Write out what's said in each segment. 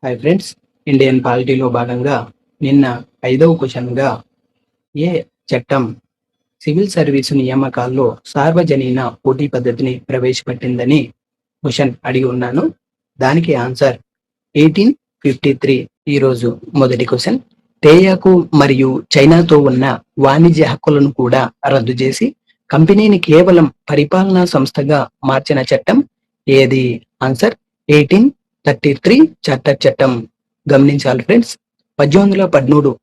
Hi friends, Indian పాలిటీలో భాగంగా నిన్న 5వ క్వశ్చన్గా ఏ చట్టం సివిల్ సర్వీసు నియామకాల్లో సార్వజనీన పోటీ పద్ధతిని ప్రవేశపెట్టిందని క్వశ్చన్ అడిగి ఉన్నాను. దానికి ఆన్సర్ 1853. ఈరోజు మొదటి క్వశ్చన్, తేయాకు మరియు చైనాతో ఉన్న వాణిజ్య హక్కులను కూడా రద్దు చేసి కంపెనీని కేవలం పరిపాలనా సంస్థగా మార్చిన చట్టం ఏది? ఆన్సర్ 1833 చార్టర్ చట్టం. గమనించాలి ఫ్రెండ్స్, 1813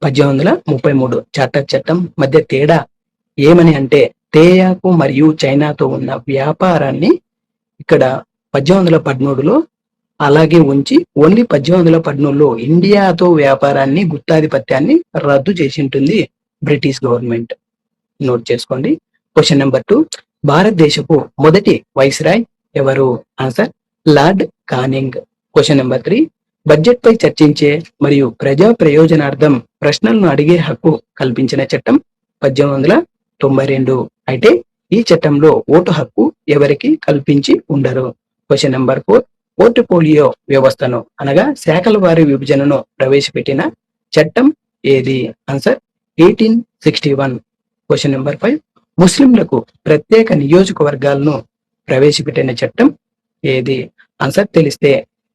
1833 చార్టర్ చట్టం మధ్య తేడా ఏమని అంటే, తేయాకు మరియు చైనాతో ఉన్న వ్యాపారాన్ని ఇక్కడ 1813లో అలాగే ఉంచి ఓన్లీ 1813లో ఇండియాతో వ్యాపారాన్ని, గుత్తాధిపత్యాన్ని రద్దు చేసి ఉంటుంది బ్రిటిష్ గవర్నమెంట్. నోట్ చేసుకోండి. క్వశ్చన్ నెంబర్ 2, భారతదేశపు మొదటి వైస్రాయ్ ఎవరు? Answer Lord Canning. Question number 3, budget పై చర్చించే మరియు ప్రజా ప్రయోజనార్థం ప్రశ్నలను అడిగే హక్కు కల్పించిన చట్టం 1892. అయితే ఈ చట్టంలో ఓటు హక్కు ఎవరికి కల్పించి ఉండరు? క్వశ్చన్ నెంబర్ 4, పోర్ట్ఫోలియో వ్యవస్థను అనగా శాఖల వారి విభజనను ప్రవేశపెట్టిన చట్టం ఏది? ఆన్సర్ 1861. క్వశ్చన్ నెంబర్ 5, ముస్లింలకు ప్రత్యేక నియోజకవర్గాలను ప్రవేశపెట్టిన చట్టం ఏది? ఆన్సర్ తెలిస్తే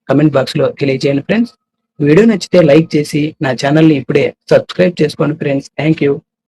కమెంట్ బాక్స్ లో తెలియజేయండి ఫ్రెండ్స్. వీడియో నచ్చితే లైక్ చేసి నా ఛానల్ ని ఇప్పుడే సబ్స్క్రైబ్ చేసుకోండి ఫ్రెండ్స్. Thank you.